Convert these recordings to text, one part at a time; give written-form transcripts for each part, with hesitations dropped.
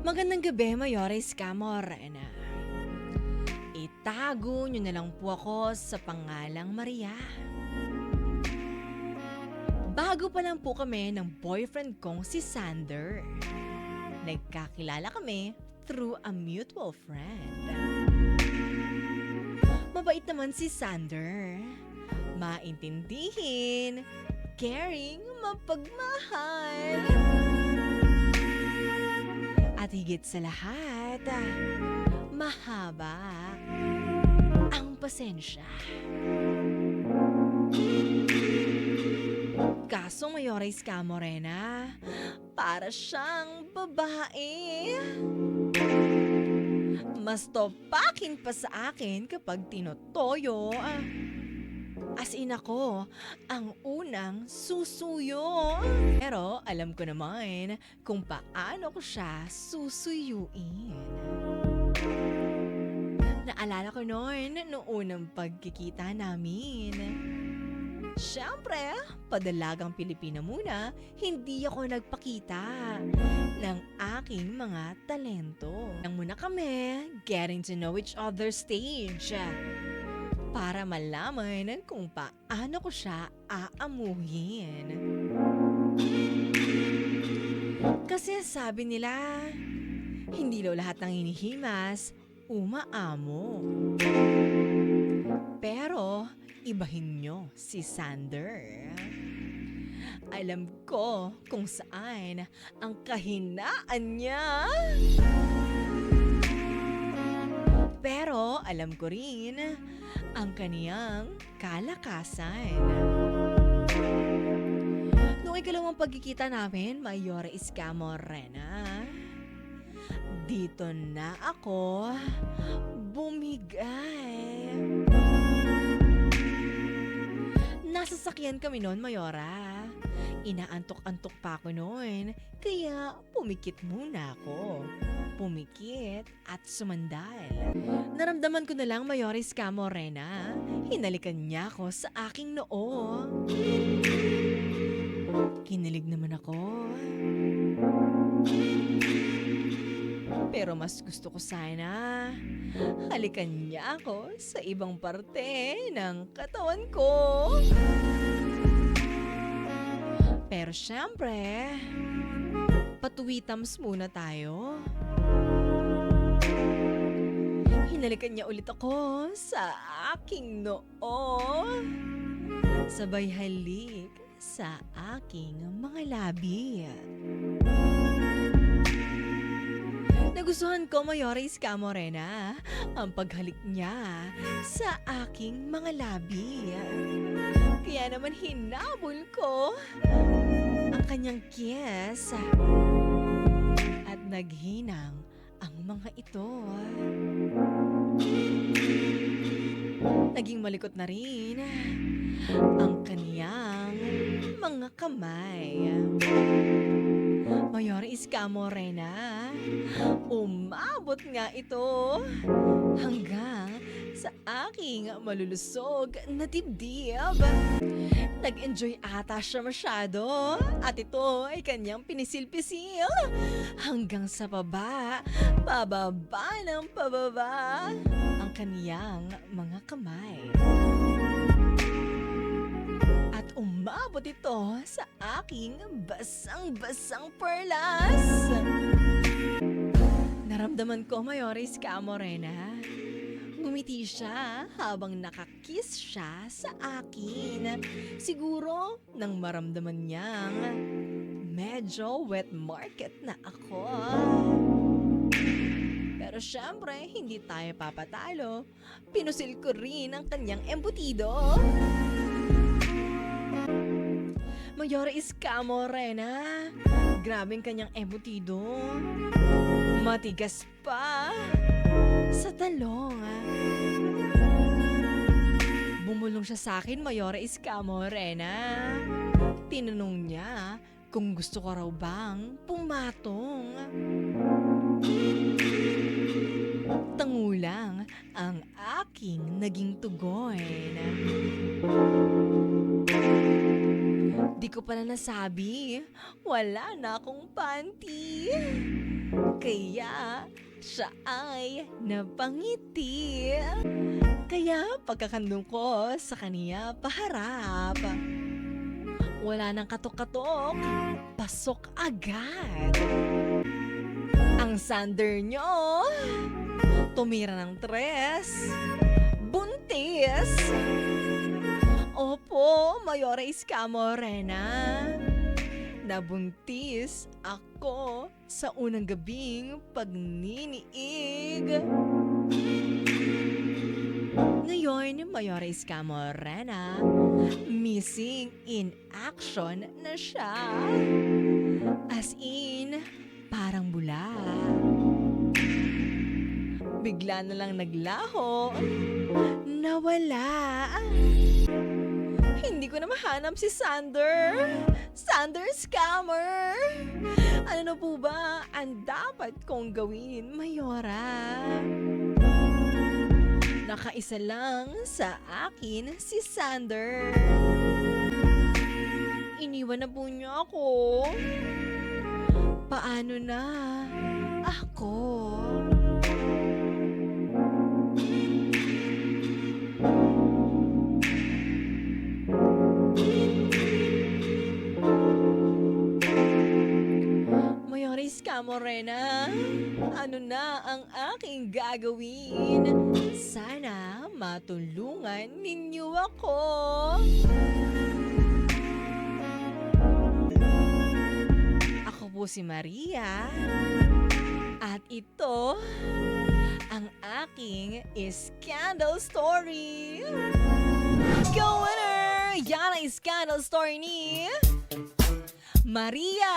Magandang gabi, Mayores Camorena. Itago niyo na lang po ako sa pangalang Maria. Bago pa lang po kami ng boyfriend kong si Sander. Nagkakilala kami through a mutual friend. Mabait naman si Sander. Maintindihin, caring, mapagmahal. At higit sa lahat, mahaba ang pasensya. Kaso Mayores Camorena, para siyang babae. Mas topakin pa sa akin kapag tinotoyo. As in ako, ang unang susuyo. Pero alam ko naman kung paano ko siya susuyuin. Naalala ko noon noong unang pagkikita namin. Siyempre, padalagang Pilipina muna, hindi ako nagpakita ng aking mga talento. Nang muna kami, getting to know each other stage. Para malaman kung paano ko siya aamuhin. Kasi sabi nila, hindi daw lahat ng hinihimas, umaamo. Pero, ibahin nyo si Sander. Alam ko kung saan ang kahinaan niya. Pero alam ko rin ang kaniyang kalakasan. Noong ikalawang pagkikita namin, Mayores Camorena, dito na ako bumigay. Nasa sakyan kami noon, Mayora. Inaantok-antok pa ako noon, kaya pumikit muna ako. Pumikit at sumandal. Naramdaman ko na lang, Mayores Camorena, hinalikan niya ako sa aking noo. Kinilig naman ako. Pero mas gusto ko sana halikan niya ako sa ibang parte ng katawan ko. Pero syempre, patuwitams muna tayo. Hinalikan niya ulit ako sa aking noo. Sabay halik sa aking mga labi. Nagustuhan ko, Mayores Camorena, ang paghalik niya sa aking mga labi. Kaya naman hinabol ko ang kanyang kiss at naghinang ang mga ito. Naging malikot na rin ang kaniyang mga kamay. Mayores Camorena, umabot nga ito hanggang sa aking malulusog na dibdib. Nag-enjoy ata siya masyado at ito ay kanyang pinisil-pisil hanggang sa pababa ng pababa ang kaniyang mga kamay. At umabot ito sa aking basang-basang perlas. Naramdaman ko, Mayores Camorena. Ngumiti siya habang nakakiss siya sa akin. Siguro nang maramdaman niyang medyo wet market na ako. Pero syempre, hindi tayo papatalo. Pinusil ko rin ang kanyang embutido. Mayores Camorena, grabing kanyang embutido. Matigas pa sa talong. Bumulong siya sa akin, Mayores Camorena. Tinanong niya kung gusto ko raw bang pumatong. Tangulang ang aking naging tugon. Di ko pala nasabi, wala na akong panty. Kaya siya ay napangiti. Kaya pagkakandong ko sa kaniya paharap, wala nang katok-katok, pasok agad. Ang sander nyo, tumira ng tres, buntis. Opo, Mayora Iska Morena. Nabuntis ako sa unang gabing pagniniig. Ngayon, Mayora Iska Morena, missing in action na siya. As in, parang bula. Bigla na lang naglaho, nawala. Hindi ko na mahanap si Sander. Sander Scammer. Ano na po ba ang dapat kong gawin, Mayora? Nakaisa lang sa akin si Sander. Iniwan na po niya ako. Paano na ako? Mayoris ka, Morena. Ano na ang aking gagawin? Sana matulungan ninyo ako. Ako po si Maria. At ito ang aking scandal story. Go winner! Yan ang scandal story ni Maria!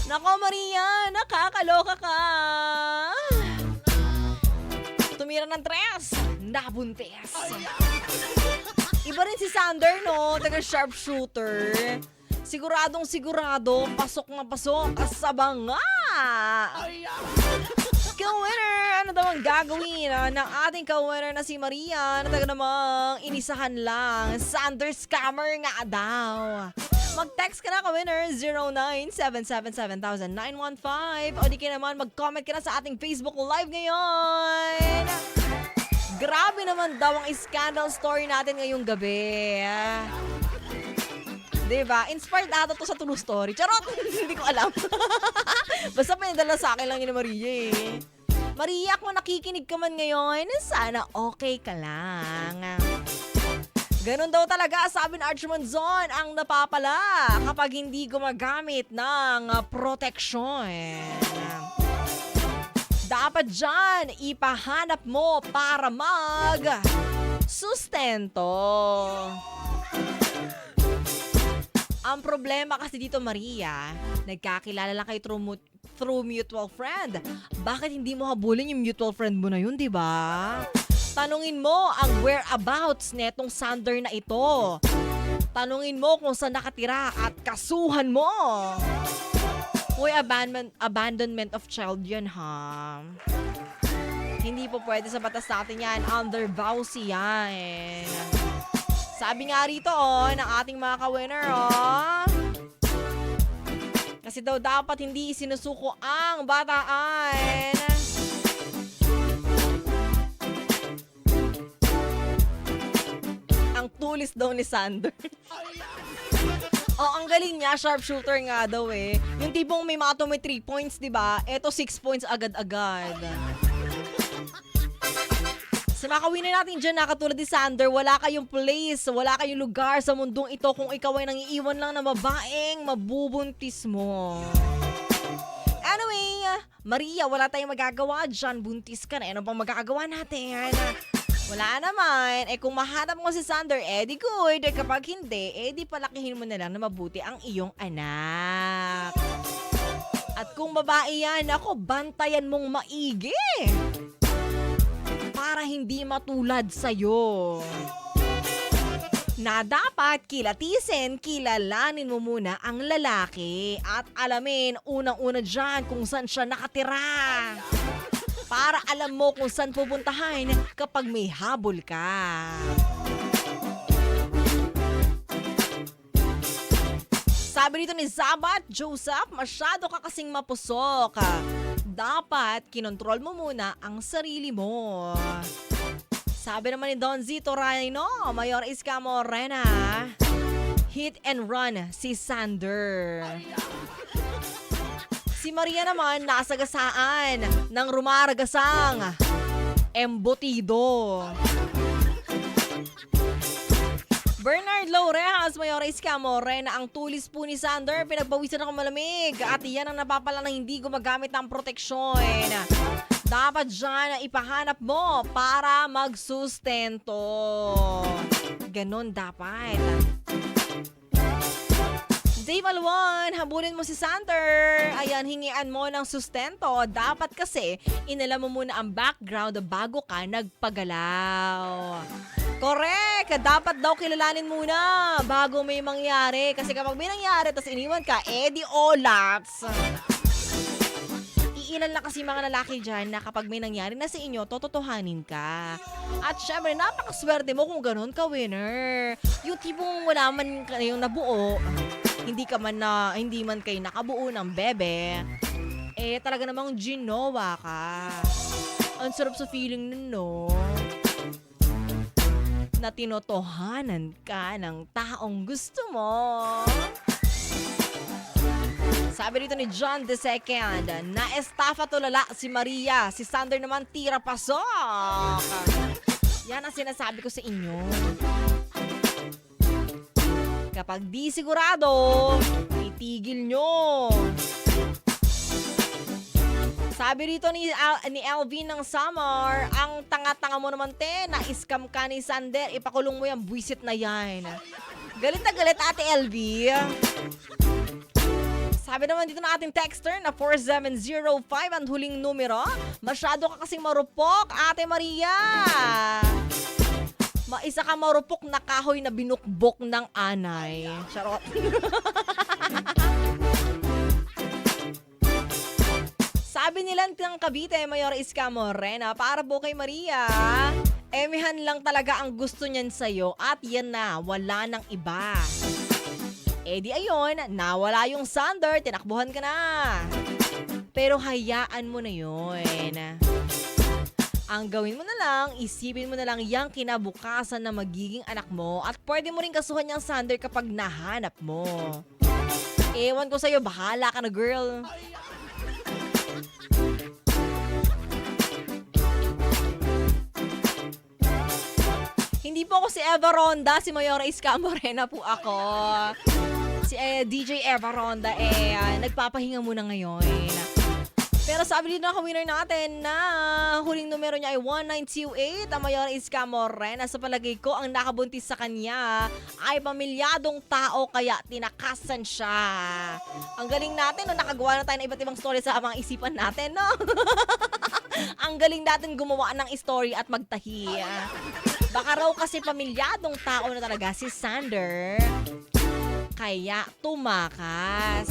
Nako Maria, nakakaloka ka! Tumira ng tres, nabuntis. Iba rin si Sander, no? Taga sharpshooter. Siguradong sigurado, pasok na pasok, kasabanga! Ka-winner! Ano daw ang gagawin ng ating ka-winner na si Maria na taga namang inisahan lang? Sander Scammer nga daw. Mag-text ka na ka-winner 0977700915 o di ka naman mag-comment ka na sa ating Facebook Live ngayon. Grabe naman daw ang scandal story natin ngayong gabi. Diba? Inspired ata to sa true story. Charot! Hindi ko alam. Basta pinadala sa akin lang yun ni Maria eh. Maria, kung nakikinig ka man ngayon, sana okay ka lang. Ganon daw talaga, sabi ni Archman Zon, ang napapala kapag hindi gumagamit ng protection. Dapat dyan, ipahanap mo para mag-sustento. Ang problema kasi dito, Maria, nagkakilala lang kayo through mutual friend. Bakit hindi mo habulin yung mutual friend mo na yun, di ba? Tanungin mo ang whereabouts netong Sander na ito. Tanungin mo kung saan nakatira at kasuhan mo. Uy, abandonment of child yun, ha? Hindi po pwede sa batas natin yan. Under vowsy yan. Sabi nga rito, ng ating mga ka-winner, kasi daw dapat hindi isinusuko ang bataan. Ang tulis daw ni Sander. Ang galing niya, sharpshooter nga daw eh. Yung tipong may mga 3 points, di ba? Eto 6 points agad-agad. Sa mga kawinin natin dyan, katulad ni Sander, wala kayong place, wala kayong lugar sa mundong ito kung ikaw ay nangiiwan lang na babaeng mabubuntis mo. Anyway, Maria, wala tayong magagawa dyan. Buntis ka na. Ano bang magagawa natin? Wala naman. Kung mahanap mo si Sander, di good. Kapag hindi, di palakihin mo na lang na mabuti ang iyong anak. At kung babae yan, ako, bantayan mong maigi. Para hindi matulad sa'yo. Na dapat kilalanin mo muna ang lalaki at alamin unang-una dyan kung saan siya nakatira. Para alam mo kung saan pupuntahan kapag may habol ka. Sabi dito ni Zabat, Joseph, masyado ka kasing mapusok. Dapat kinontrol mo muna ang sarili mo. Sabi naman ni Don Zito Rhino, Mayor Iska Morena, hit and run si Sander. Si Maria naman nasagasaan ng rumaragasang embutido. Bernard Laureas, Mayor Iska Morena, ang tulis po ni Sander, pinagbawisan ako malamig at iyan ang napapala na hindi gumagamit ng proteksyon. Dapat dyan ipahanap mo para magsustento. Ganon dapat. Dave Alwan, habulin mo si Sander. Ayan, hingian mo ng sustento. Dapat kasi inalam mo muna ang background bago ka nagpagalaw. Correct! Dapat daw kilalanin muna bago may mangyari. Kasi kapag may nangyari tapos iniwan ka, di olats. Iilan lang kasi mga lalaki dyan na kapag may nangyari na sa inyo, tototohanin ka. At syempre, napakaswerte mo kung ganun ka, winner. Yung tipong wala man kayong nabuo, hindi man kayo nakabuo ng bebe, talaga namang ginawa ka. Ang sarap sa feeling nun, no? Na tinotohanan ka ng taong gusto mo. Sabi dito ni John II, na-estafa tulala si Maria. Si Sander naman tira pasok. Yan ang sinasabi ko sa inyo. Kapag di sigurado, itigil nyo. Sabi rito ni Alvin ng Summer, ang tanga-tanga mo naman na-scam ka ni Sander, ipakulong mo yung buwisit na yan. Galit na galit, Ate LV. Sabi naman dito ng ating texter na 4705 ang huling numero. Masyado ka kasing marupok, Ate Maria. Isa ka marupok na kahoy na binukbok ng anay. Charot. Sabi nila ng Cavite, Mayor Iska Morena, para po kay Maria, emihan lang talaga ang gusto niyan sa'yo at yan na, wala nang iba. Di ayun, nawala yung Sander, tinakbuhan ka na. Pero hayaan mo na yun. Ang gawin mo na lang, isipin mo na lang yung kinabukasan na magiging anak mo at pwede mo rin kasuhan yung Sander kapag nahanap mo. Ewan ko sa'yo, bahala ka na, girl. Hindi po ako si Eva Ronda, si Mayora Iska Morena po ako. Si DJ Eva Ronda nagpapahinga muna ngayon. Pero sabi dito ng winner natin na huling numero niya ay 1928. Ang Mayora Iska Morena, sa palagay ko, ang nakabuntis sa kanya ay pamilyadong tao kaya tinakasan siya. Ang galing natin, no? Nakagawa na tayo ng iba't ibang story sa mga isipan natin, no? Ang galing natin gumawa ng story at magtahi. Baka raw kasi pamilyadong tao na talaga si Sander, kaya tumakas.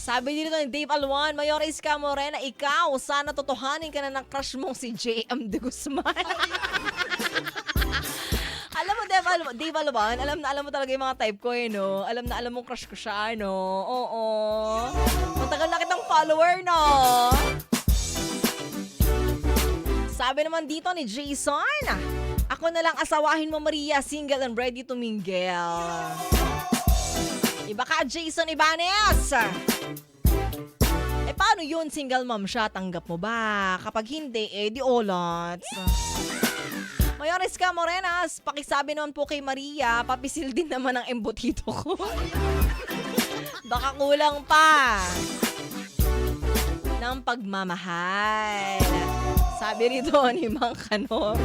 Sabi dito ni Dave Alwan, Mayor Iska Morena, ikaw, sana totohanin ka na ng crush mong si JM De Guzman. Alam mo, Dave Alwan, alam mo talaga yung mga type ko, no? Alam na alam mong crush ko siya, no? Oo. Matagal na kitang follower, no? Sabi naman dito ni Jason, ako na lang asawahin mo, Maria, single and ready to mingle. Iba ka, Jason Ibanez. Paano yun? Single mom siya, tanggap mo ba? Kapag hindi, di olats. Mayor Iska Morenas, pakisabi naman po kay Maria, papisil din naman ang embutido ko. Baka kulang pa ng pagmamahal. Sabi rito ni Mang Kanor.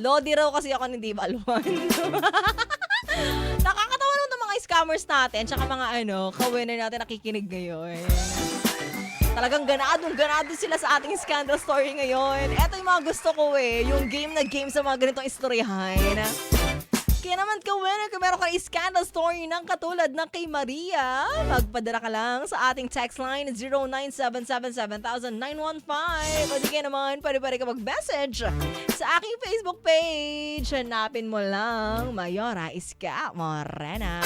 Lodi raw kasi ako ni Dave Alwan. Nakakatawa naman ng mga scammers natin tsaka mga ka-winner natin nakikinig ngayon. Talagang ganado sila sa ating scandal story ngayon. Ito yung mga gusto ko yung game na game sa mga ganitong istoryahan. Kaya naman ka-winner kung meron kang scandal story ng katulad ng kay Maria, magpadala ka lang sa ating text line 0977700915 o di kaya naman pwede ka mag-message sa aking Facebook page. Hanapin mo lang Mayora Iska Morena.